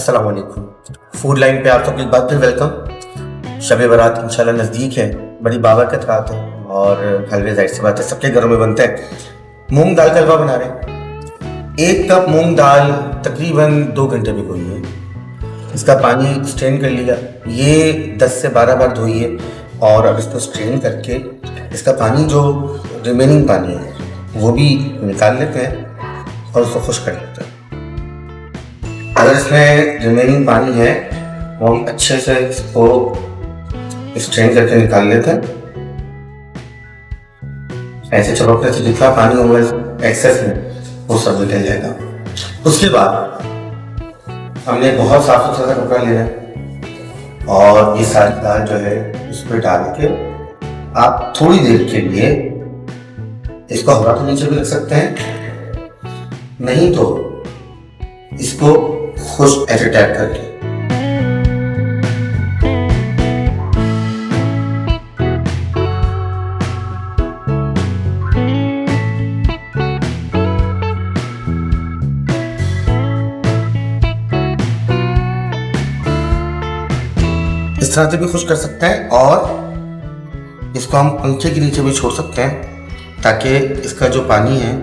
अस्सलाम वालेकुम। Food line पे आप सबको एक बार फिर वेलकम। शब बारात इंशाल्लाह नज़दीक है, बड़ी बाबरकत रात है और हलवे जाहिर सी बात है सबके घरों में बनते हैं। मूंग दाल का हलवा बना रहे हैं। 1 कप मूंग दाल तकरीबन 2 घंटे भिगोई है। इसका पानी स्ट्रेन कर लिया, ये 10 से 12 बार धोइए और अब इसको स्ट्रेन करके इसका पानी जो रिमेनिंग पानी है वो भी निकाल लेते हैं और उसको खुश्क कर लेते हैं। अगर इसमें रिमेनिंग पानी है वो हम अच्छे से इसको स्ट्रेन करके निकाल लेते हैं। ऐसे चपकने से जितना पानी होगा एक्सेस में वो सब निकल जाएगा। उसके बाद हमने बहुत साफ सुथरा सा कपड़ा लेना है और ये सारी दाल जो है उस पर डाल के आप थोड़ी देर के लिए इसको हवा के नीचे भी रख सकते हैं, नहीं तो इसको खुश्क ऐसे टैप करके इस तरह से भी खुश्क कर सकते हैं और इसको हम पंखे के नीचे भी छोड़ सकते हैं ताकि इसका जो पानी है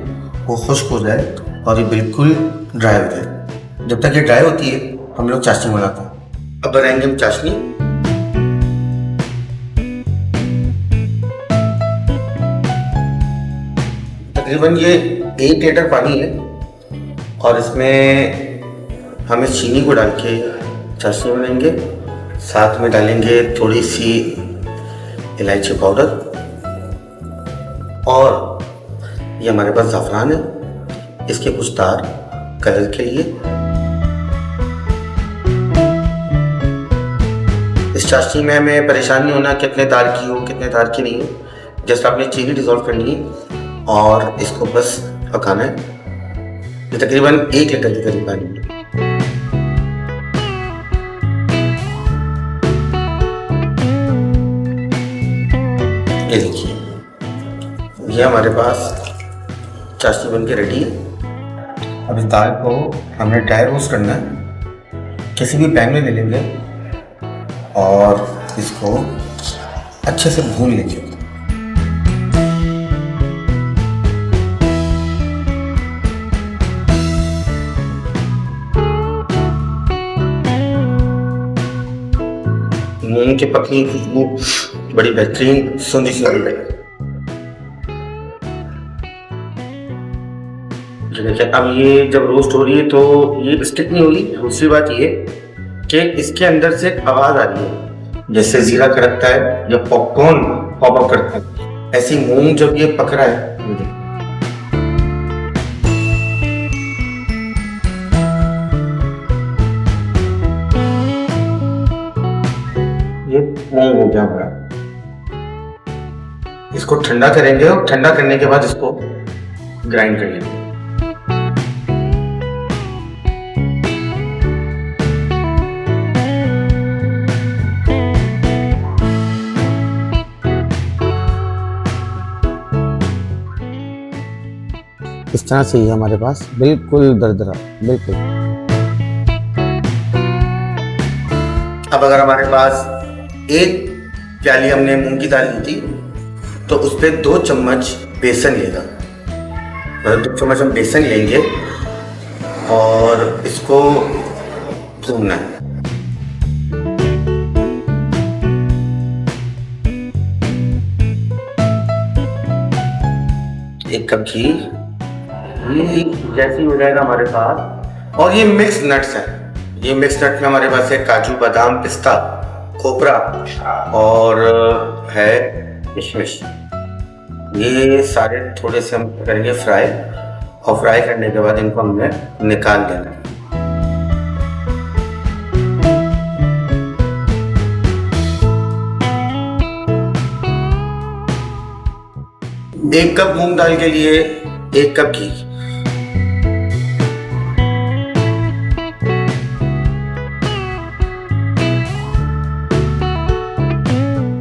वो खुश्क हो जाए और ये बिल्कुल ड्राई हो जाए। जब तक ये ड्राई होती है हम लोग चाशनी बनाते हैं। अब बनाएंगे हम चाशनी। तकरीबन ये 1 लीटर पानी है और इसमें हम इस चीनी को डाल के चाशनी बनाएंगे। साथ में डालेंगे थोड़ी सी इलायची पाउडर और ये हमारे पास ज़ाफ़रान है, इसके कुछ तार कलर के लिए। इस चाशनी में हमें परेशान नहीं होना कितने तार की हो कितने तार की नहीं हो, जस्ट आपने चीनी डिज़ोल्व करनी है और इसको बस पकाना है। ये तकरीबन 1 लीटर के करीब पानी है। ये देखिए ये हमारे पास चाशनी बन के रेडी है। अब इस दाल को हमने ड्राई रोस्ट करना है। किसी भी पैन में ले लेंगे और इसको अच्छे से भून लेंगे। मूंग के पकने की खुशबू बड़ी बेहतरीन सुंदी सी हो गई। अब ये जब रोस्ट हो रही है तो ये स्टिक नहीं होगी। दूसरी बात ये कि इसके अंदर से एक आवाज आ रही है जैसे जीरा कड़कता है या पॉपकॉर्न पॉप अप करता है, ऐसी मूंग जब ये पक रहा है ये मूंग हो गया हमारा। इसको ठंडा करेंगे और ठंडा करने के बाद इसको ग्राइंड कर लेंगे। इस तरह से ही हमारे पास बिल्कुल दरदरा बिल्कुल। अब अगर हमारे पास 1 प्याली हमने मूंग की दाल ली थी तो उस पर 2 चम्मच बेसन लेगा। 2 चम्मच हम बेसन लेंगे और इसको भूनना है। एक कप घी जैसे ही हो जाएगा हमारे पास। और ये मिक्स नट्स है। ये मिक्स नट में हमारे पास है काजू बादाम पिस्ता खोपरा और है किशमिश। ये सारे थोड़े से हम करेंगे फ्राई और फ्राई करने के बाद इनको हमने निकाल देना है। एक कप मूंग दाल के लिए 1 कप घी।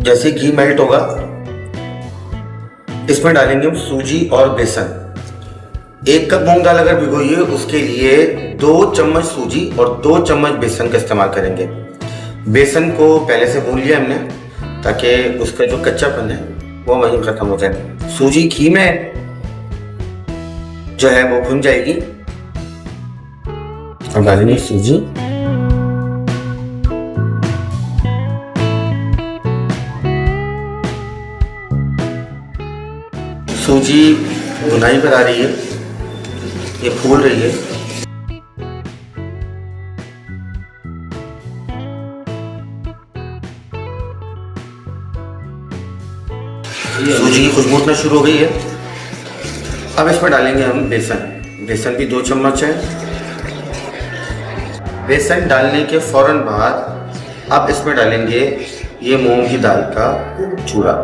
जैसे घी मेल्ट होगा इसमें डालेंगे हम सूजी और बेसन। 1 कप मूंग दाल अगर भिगोई है उसके लिए 2 चम्मच सूजी और 2 चम्मच बेसन का इस्तेमाल करेंगे। बेसन को पहले से भून लिया हमने ताकि उसका जो कच्चापन है वो वहीं खत्म हो जाए। सूजी घी में जो है वो भुन जाएगी। अब डालेंगे सूजी, सूजी भुनाई पर आ रही है, ये फूल रही है। सूजी की खुशबू उठना शुरू हो गई है। अब इसमें डालेंगे हम बेसन। बेसन भी 2 चम्मच है। बेसन डालने के फौरन बाद अब इसमें डालेंगे ये मूंग की दाल का चूरा।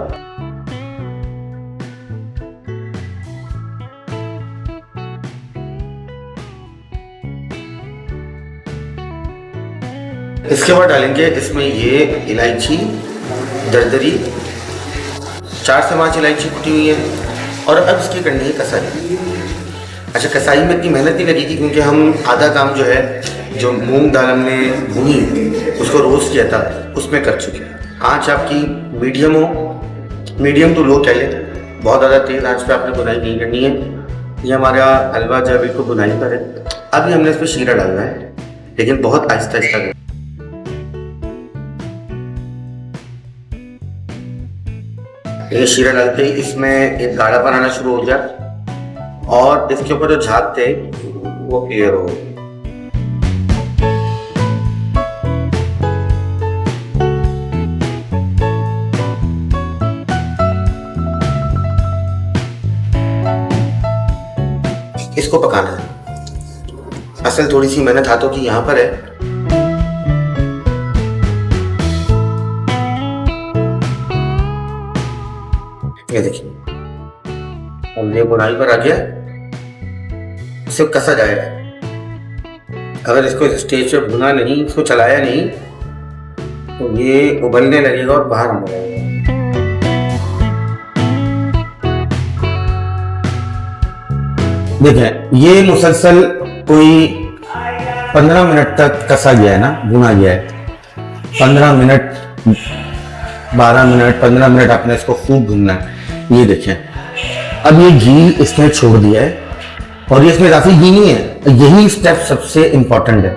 इसके बाद डालेंगे इसमें ये इलायची दरदरी, 4 से 5 इलायची कुटी हुई है। और अब इसकी करनी है कसाई। अच्छा, कसाई में इतनी मेहनत नहीं लगी थी क्योंकि हम आधा काम जो है जो मूंग दाल हमने भूनी उसको रोस्ट किया था उसमें कर चुके हैं। आँच आपकी मीडियम हो, मीडियम टू लो कह लें। बहुत ज़्यादा तेज़ आँच पे आपने बुनाई नहीं करनी है। ये हमारा हलवा जो है बिल्कुल बुनाई पर है। अभी हमने इसमें शीरा डालना है लेकिन बहुत आहिस्ता आहिस्ता। ये शीरा डालते ही इसमें एक गाढ़ापन आना शुरू हो गया और इसके ऊपर जो झाग थे वो क्लियर हो। इसको पकाना है। असल थोड़ी सी मेहनत हाथों की यहाँ पर है। ये देखिए अब ये बुनाई पर आ गया, इसे कसा जाएगा। अगर इसको स्टेज पे भुना नहीं, इसको चलाया नहीं तो ये उबलने लगेगा और बाहर आने लगेगा। देखें ये मुसलसल कोई 15 मिनट तक कसा गया है ना, भुना गया है। 15 मिनट 12 मिनट 15 मिनट आपने इसको खूब भुनना है। ये देखें अब ये घी इसने छोड़ दिया है और ये इसमें काफी घी नहीं है। यही स्टेप सबसे इंपॉर्टेंट है।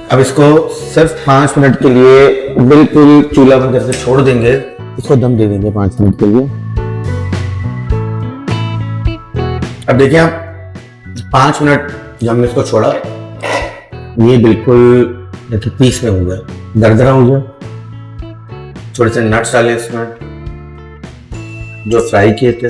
अब इसको सिर्फ 5 मिनट के लिए बिल्कुल चूल्हा बंद करके छोड़ देंगे। इसको दम दे देंगे 5 मिनट के लिए। अब देखिए आप 5 मिनट जब हमने इसको छोड़ा ये बिल्कुल देखिए पीस में हो गया, दरदरा हो गया। थोड़े से नट्स डाले इसमें जो फ्राई किए थे।